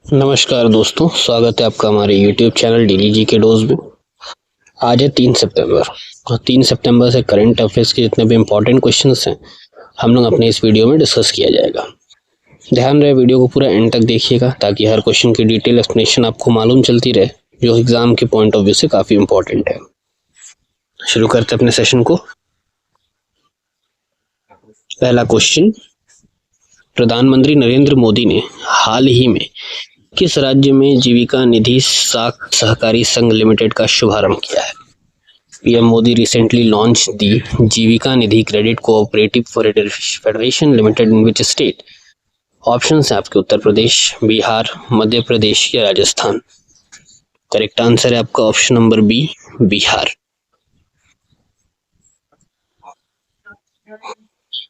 नमस्कार दोस्तों, स्वागत है आपका हमारे YouTube चैनल DDG के डोज में। आज है 3 सितंबर और 3 सितंबर से करंट अफेयर्स के जितने भी इम्पोर्टेंट क्वेश्चंस हैं हम लोग अपने इस वीडियो में डिस्कस किया जाएगा। ध्यान रहे वीडियो को पूरा एंड तक देखिएगा ताकि हर क्वेश्चन की डिटेल एक्सप्लेनेशन आपको मालूम चलती रहे, जो एग्जाम के पॉइंट ऑफ व्यू से काफ़ी इम्पोर्टेंट है। शुरू करते अपने सेशन को। पहला क्वेश्चन, प्रधानमंत्री नरेंद्र मोदी ने हाल ही में किस राज्य में जीविका निधि साख सहकारी संघ लिमिटेड का शुभारंभ किया है? PM Modi recently launch the Jeevika Nidhi credit cooperative federation limited in which state? Option है आपके उत्तर प्रदेश, बिहार, मध्य प्रदेश या राजस्थान। करेक्ट आंसर है आपका ऑप्शन नंबर बी, बिहार।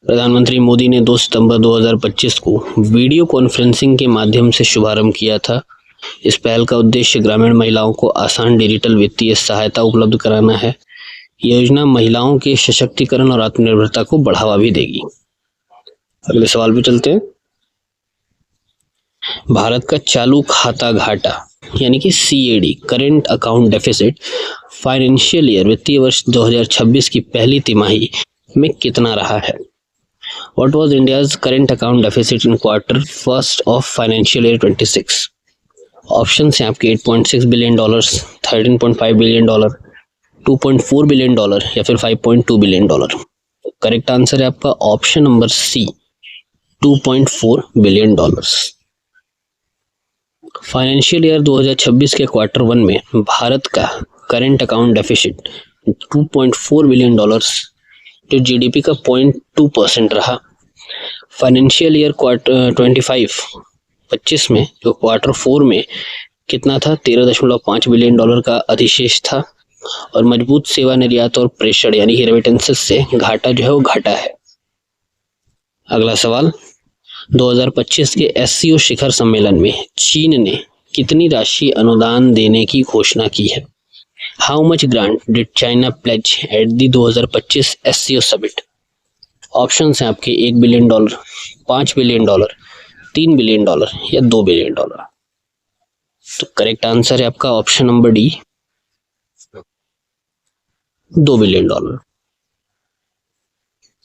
प्रधानमंत्री मोदी ने 2 सितंबर 2025 को वीडियो कॉन्फ्रेंसिंग के माध्यम से शुभारंभ किया था। इस पहल का उद्देश्य ग्रामीण महिलाओं को आसान डिजिटल वित्तीय सहायता उपलब्ध कराना है। योजना महिलाओं के सशक्तिकरण और आत्मनिर्भरता को बढ़ावा भी देगी। अगले सवाल पे चलते हैं। भारत का चालू खाता घाटा यानी कि CAD current account deficit financial year वित्तीय वर्ष 2026 की पहली तिमाही में कितना रहा है? What was India's current account deficit in quarter first of financial year 26? Option हैं आपके 8.6 billion dollar, 13.5 billion dollar, 2.4 billion dollar या फिर 5.2 बिलियन डॉलर। करेक्ट आंसर है आपका option number C, 2.4 billion dollars. Financial year 2026 के क्वार्टर 1 में भारत का current account deficit 2.4 billion dollars जो GDP का 0.2% रहा। फाइनेंशियल ईयर क्वार्टर 25 में जो क्वार्टर 4 में कितना था? 13.5 बिलियन डॉलर का अधिशेष था और मजबूत सेवा निर्यात और प्रेषण यानी कि रेमिटेंसेस से घाटा जो है वो घटा है। अगला सवाल, 2025 के SCO शिखर सम्मेलन में चीन ने कितनी राशि अनुदान देने की घोषणा की है? How much grant did China pledge at the 2025 SCO summit? Options हैं आपके 1 billion dollar, 5 billion dollar, 3 billion dollar या 2 बिलियन डॉलर। तो करेक्ट आंसर है आपका option number D, 2 billion dollar.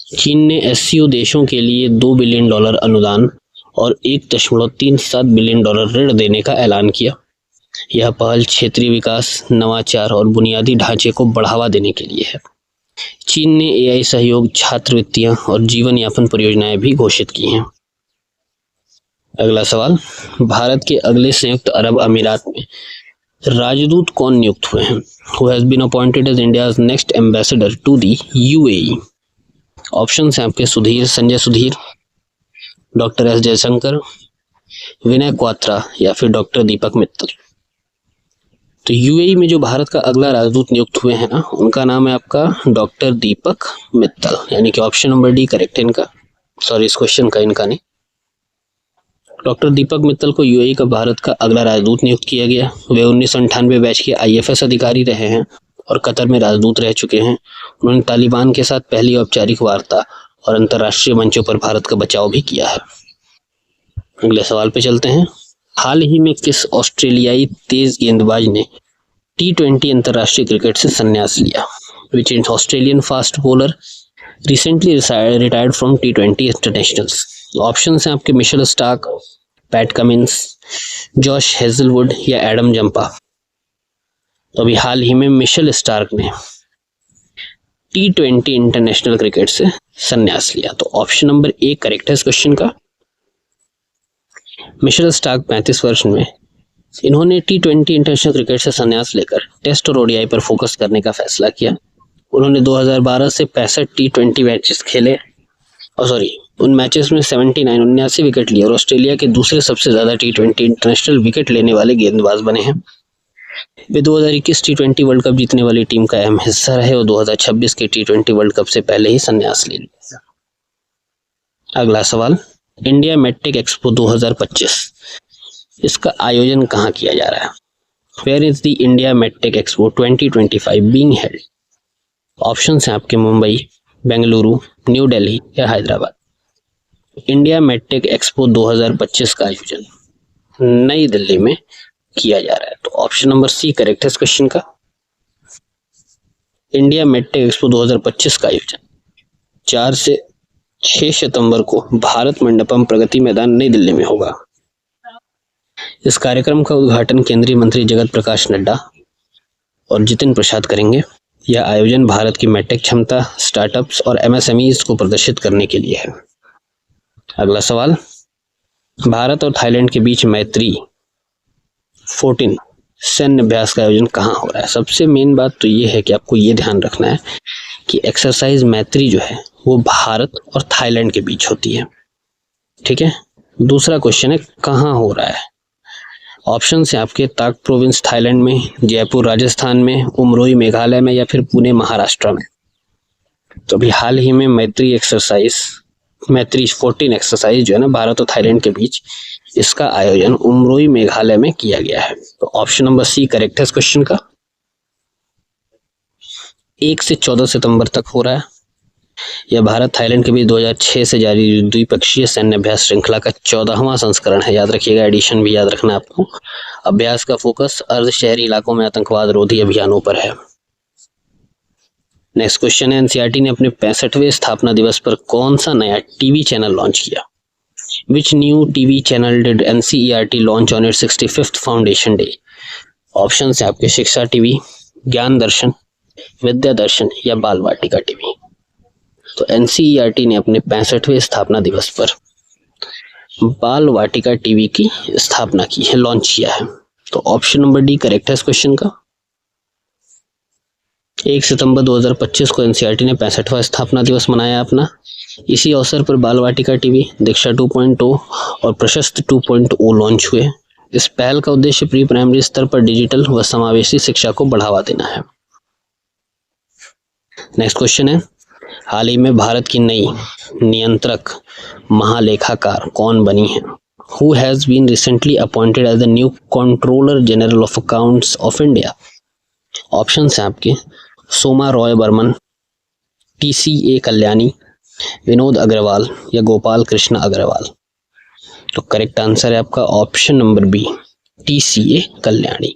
चीन ने SCO देशों के लिए 2 बिलियन डॉलर अनुदान और 1.37 बिलियन डॉलर ऋण देने का ऐलान किया। यह पहल क्षेत्रीय विकास, नवाचार और बुनियादी ढांचे को बढ़ावा देने के लिए है। चीन ने AI सहयोग, छात्रवृत्तियां और जीवन यापन परियोजनाएं भी घोषित की हैं। अगला सवाल, भारत के अगले संयुक्त अरब अमीरात में राजदूत कौन नियुक्त हुए हैं? Who has been appointed as India's next ambassador to the UAE? Option हैं आपके संजय सुधीर, डॉक्टर S जयशंकर, विनय क्वात्रा या फिर डॉक्टर दीपक मित्तल। तो UAE में जो भारत का अगला राजदूत नियुक्त हुए हैं ना, उनका नाम है आपका डॉक्टर दीपक मित्तल, यानी कि ऑप्शन नंबर डी करेक्ट है इनका। सॉरी, इस क्वेश्चन का इनका नहीं। डॉक्टर दीपक मित्तल को UAE का भारत का अगला राजदूत नियुक्त किया गया। वे 1998 बैच के IFS अधिकारी रहे हैं और कतर में राजदूत रह चुके हैं। उन्होंने तालिबान के साथ पहली औपचारिक वार्ता और अंतर्राष्ट्रीय मंचों पर भारत का बचाव भी किया है। अगले सवाल पे चलते हैं। हाल ही में किस ऑस्ट्रेलियाई तेज गेंदबाज ने T20 अंतर्राष्ट्रीय क्रिकेट से संन्यास लिया? Which Australian fast bowler recently retired from T20 internationals? Options हैं आपके Mitchell Starc, PAT Cummins, Josh Hazlewood या एडम जंपा। तो अभी हाल ही में मिशेल स्टार्क ने T20 इंटरनेशनल क्रिकेट से संन्यास लिया। तो ऑप्शन नंबर ए करेक्ट है इस क्वेश्चन का। मिशेल स्टार्क 35 वर्ष में इन्होंने T20 इंटरनेशनल क्रिकेट से संन्यास लेकर टेस्ट और ODI पर फोकस करने का फैसला किया। उन्होंने 2012 से 65 T20 मैचेस खेले और उन मैचेस में 79 विकेट लिए और ऑस्ट्रेलिया के दूसरे सबसे ज्यादा T20 इंटरनेशनल विकेट लेने वाले गेंदबाज बने हैं। वे 2021 T20 वर्ल्ड कप जीतने वाली टीम का अहम हिस्सा रहे और 2026 के T20 वर्ल्ड कप से पहले ही संन्यास ले लिया। अगला सवाल, इंडिया मेडटेक एक्सपो 2025 इसका आयोजन कहाँ किया जा रहा है? Where is the India medtech expo 2025 being held? Options हैं आपके मुंबई, बेंगलुरु, न्यू दिल्ली या हैदराबाद। इंडिया मेडटेक एक्सपो 2025 का आयोजन नई दिल्ली में किया जा रहा है। तो ऑप्शन नंबर सी करेक्ट है इस क्वेश्चन का। इंडिया मेडटेक एक्सपो 2025 का आयोजन 4 से 6 सितंबर को भारत मंडपम प्रगति मैदान नई दिल्ली में होगा। इस कार्यक्रम का उद्घाटन केंद्रीय मंत्री जगत प्रकाश नड्डा और जितिन प्रसाद करेंगे। यह आयोजन भारत की मेडटेक क्षमता, स्टार्टअप्स और एमएसएमईज को प्रदर्शित करने के लिए है। अगला सवाल, भारत और थाईलैंड के बीच मैत्री 14 सैन्य अभ्यास का आयोजन कहाँ हो रहा है। सबसे मेन बात तो ये है कि आपको ये ध्यान रखना है कि एक्सरसाइज मैत्री जो है वो भारत और थाईलैंड के बीच होती है। ठीक है। दूसरा क्वेश्चन है कहाँ हो रहा है। ऑप्शन है आपके ताक प्रोविंस थाईलैंड में, जयपुर राजस्थान में, उमरोई मेघालय में या फिर पुणे महाराष्ट्र में। तो अभी हाल ही में मैत्री 14 एक्सरसाइज जो है ना भारत और थाईलैंड के बीच, इसका आयोजन उमरोई मेघालय में किया गया है। तो ऑप्शन नंबर सी करेक्ट है इस क्वेश्चन का। 1 से 14 सितंबर तक हो रहा है। यह भारत थाईलैंड के बीच 2006 से जारी द्विपक्षीय सैन्य अभ्यास श्रृंखला का 14वां संस्करण है। याद रखिएगा, एडिशन भी याद रखना आपको। अभ्यास का फोकस अर्ध शहरी इलाकों में आतंकवाद रोधी अभियानों पर है। नेक्स्ट क्वेश्चन है, एनसीईआरटी ने अपने 65वें स्थापना दिवस पर कौन सा नया टीवी चैनल लॉन्च किया। Which new TV channel did NCERT launch on it's 65th foundation day. Option है आपके शिक्षा टीवी, ज्ञान दर्शन, विद्या दर्शन या बाल वाटिका टीवी। तो एनसीईआरटी ने अपने 65वें स्थापना दिवस पर बाल वाटिका टीवी की स्थापना की है, लॉन्च किया है। तो ऑप्शन नंबर डी करेक्ट है इस क्वेश्चन का। 1 सितंबर 2025 को एनसीईआरटी ने 65वां स्थापना दिवस मनाया अपना। इसी अवसर पर बाल वाटिका टीवी, दीक्षा 2.0 और प्रशस्त 2.0 लॉन्च हुए। इस पहल का उद्देश्य प्री प्राइमरी स्तर पर डिजिटल व समावेशी शिक्षा को बढ़ावा देना है। नेक्स्ट क्वेश्चन है, हाल ही में भारत की नई नियंत्रक महालेखाकार कौन बनी है। Who has been recently appointed as the new controller general of accounts of India. Option है आपके सोमा रॉय बर्मन, TCA कल्याणी, विनोद अग्रवाल या गोपाल कृष्ण अग्रवाल। तो करेक्ट आंसर है आपका option number B, TCA Kalyani.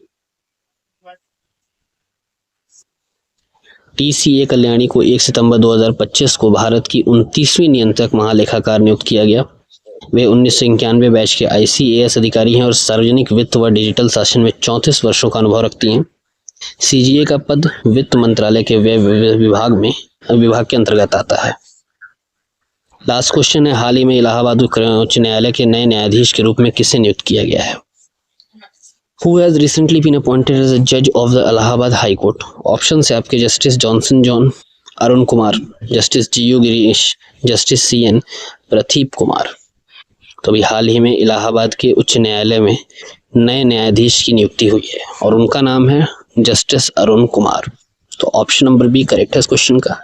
TCA Kalyani को 1 सितंबर 2025 को भारत की 29वीं नियंत्रक महालेखाकार नियुक्त किया गया। वे 1991 बैच के ICAS अधिकारी हैं और सार्वजनिक वित्त व डिजिटल शासन में 34 वर्षों का अनुभव रखती हैं। CGA का पद वित्त मंत्रालय के व्यय विभाग के अंतर्गत आता है। लास्ट क्वेश्चन है, हाल ही में इलाहाबाद उच्च न्यायालय के नए न्यायाधीश के रूप में किसे नियुक्त किया गया है। Who has recently been appointed as a judge of the Allahabad High Court? Option है आपके justice Johnson John, Arun Kumar, justice GU Girish, justice CN Pradeep Kumar. तो अभी हाल ही में इलाहाबाद के उच्च न्यायालय में नए न्यायाधीश की नियुक्ति हुई है और उनका नाम है जस्टिस अरुण कुमार। तो ऑप्शन नंबर बी करेक्ट है इस क्वेश्चन का।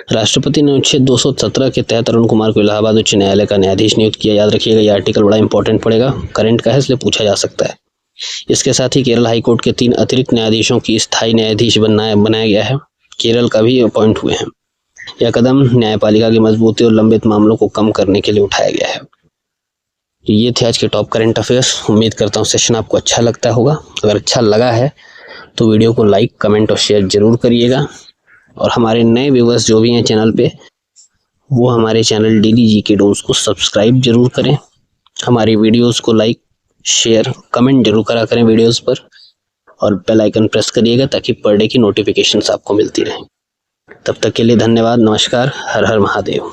राष्ट्रपति ने अनुच्छेद 217 के तहत अरुण कुमार को इलाहाबाद उच्च न्यायालय का न्यायाधीश नियुक्त किया। याद रखिएगा, यह आर्टिकल बड़ा इंपॉर्टेंट पड़ेगा, करंट का है इसलिए पूछा जा सकता है। इसके साथ ही केरल हाई कोर्ट के 3 अतिरिक्त न्यायाधीशों की स्थायी न्यायाधीश बनाया गया है। केरल का भी अपॉइंट हुए हैं। यह कदम न्यायपालिका की मजबूती और लंबित मामलों को कम करने के लिए उठाया गया है। ये थे आज के टॉप करंट अफेयर्स। उम्मीद करता हूँ सेशन आपको अच्छा लगता होगा। अगर अच्छा लगा है तो वीडियो को लाइक, कमेंट और शेयर जरूर करिएगा। और हमारे नए व्यूवर्स जो भी हैं चैनल पे, वो हमारे चैनल DDGK डोम्स को सब्सक्राइब जरूर करें। हमारी वीडियोस को लाइक, शेयर, कमेंट जरूर करा करें वीडियोस पर और बेल आइकन प्रेस करिएगा ताकि पर डे की नोटिफिकेशंस आपको मिलती रहें। तब तक के लिए धन्यवाद, नमस्कार, हर हर महादेव।